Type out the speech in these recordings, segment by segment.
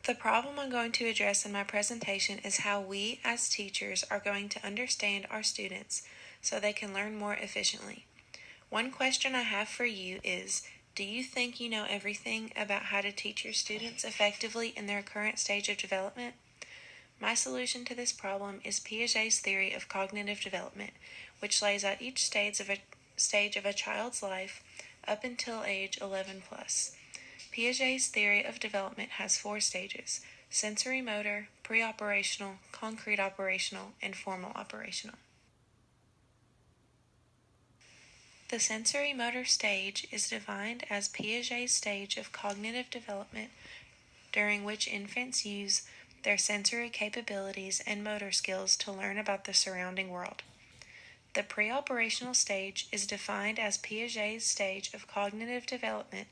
The problem I'm going to address in my presentation is how we, as teachers, are going to understand our students so they can learn more efficiently. One question I have for you is, do you think you know everything about how to teach your students effectively in their current stage of development? My solution to this problem is Piaget's theory of cognitive development, which lays out each stage of a child's life up until age 11 plus. Piaget's theory of development has 4 stages: sensory motor, pre-operational, concrete operational, and formal operational. The sensory motor stage is defined as Piaget's stage of cognitive development during which infants use their sensory capabilities and motor skills to learn about the surrounding world. The pre-operational stage is defined as Piaget's stage of cognitive development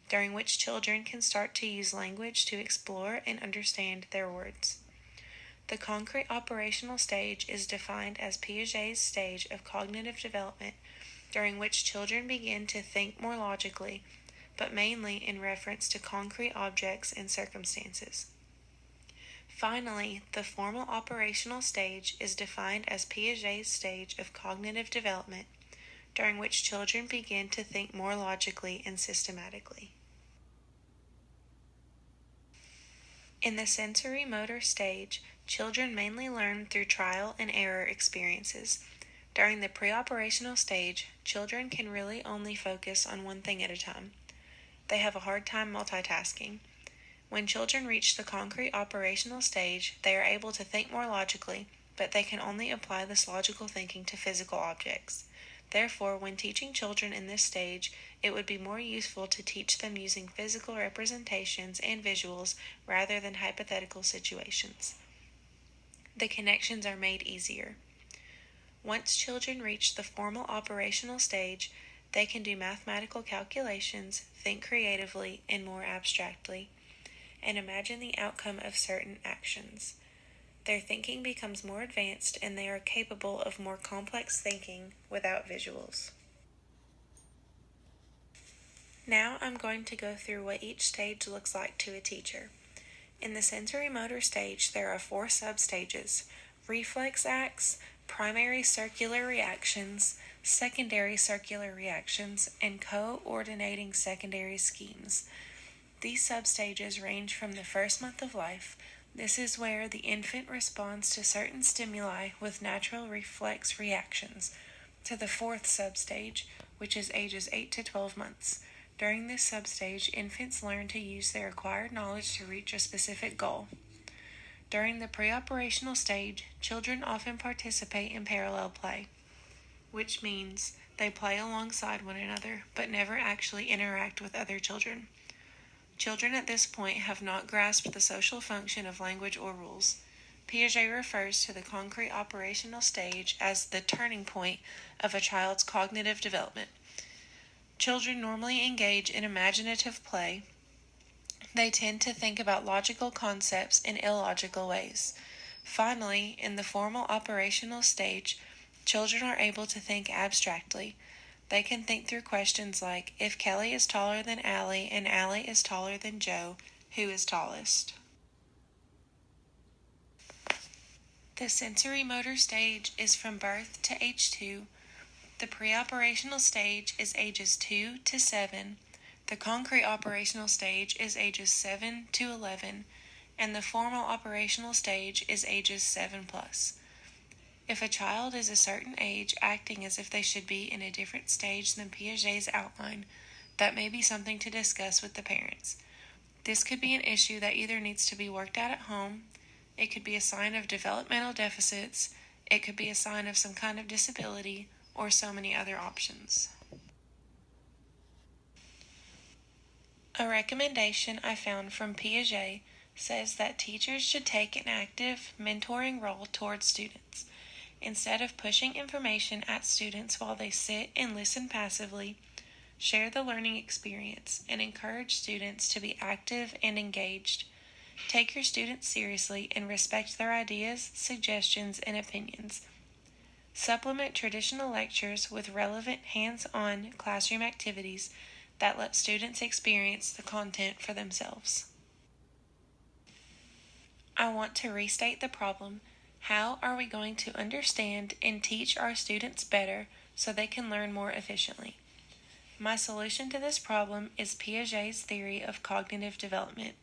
during which children can start to use language to explore and understand their words. The concrete operational stage is defined as Piaget's stage of cognitive development during which children begin to think more logically, but mainly in reference to concrete objects and circumstances. Finally, the formal operational stage is defined as Piaget's stage of cognitive development during which children begin to think more logically and systematically. In the sensory motor stage, children mainly learn through trial and error experiences. During the pre-operational stage, children can really only focus on one thing at a time. They have a hard time multitasking. When children reach the concrete operational stage, they are able to think more logically, but they can only apply this logical thinking to physical objects. Therefore, when teaching children in this stage, it would be more useful to teach them using physical representations and visuals rather than hypothetical situations. The connections are made easier. Once children reach the formal operational stage, they can do mathematical calculations, think creatively and more abstractly, and imagine the outcome of certain actions. Their thinking becomes more advanced and they are capable of more complex thinking without visuals. Now I'm going to go through what each stage looks like to a teacher. In the sensory motor stage, there are 4 substages: reflex acts, primary circular reactions, secondary circular reactions, and coordinating secondary schemes. These substages range from the first month of life. This is where the infant responds to certain stimuli with natural reflex reactions, to the 4th substage, which is ages 8 to 12 months. During this substage, infants learn to use their acquired knowledge to reach a specific goal. During the pre-operational stage, children often participate in parallel play, which means they play alongside one another but never actually interact with other children. Children at this point have not grasped the social function of language or rules. Piaget refers to the concrete operational stage as the turning point of a child's cognitive development. Children normally engage in imaginative play. They tend to think about logical concepts in illogical ways. Finally, in the formal operational stage, children are able to think abstractly. They can think through questions like, if Kelly is taller than Allie and Allie is taller than Joe, who is tallest? The sensory motor stage is from birth to age 2. The pre-operational stage is ages 2 to 7. The concrete operational stage is ages 7 to 11. And the formal operational stage is ages 7 plus. If a child is a certain age acting as if they should be in a different stage than Piaget's outline, that may be something to discuss with the parents. This could be an issue that either needs to be worked out at home, it could be a sign of developmental deficits, it could be a sign of some kind of disability, or so many other options. A recommendation I found from Piaget says that teachers should take an active, mentoring role towards students. Instead of pushing information at students while they sit and listen passively, share the learning experience and encourage students to be active and engaged. Take your students seriously and respect their ideas, suggestions, and opinions. Supplement traditional lectures with relevant hands-on classroom activities that let students experience the content for themselves. I want to restate the problem. How are we going to understand and teach our students better so they can learn more efficiently? My solution to this problem is Piaget's theory of cognitive development.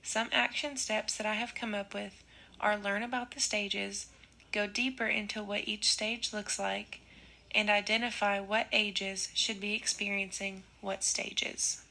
Some action steps that I have come up with are learn about the stages, go deeper into what each stage looks like, and identify what ages should be experiencing what stages.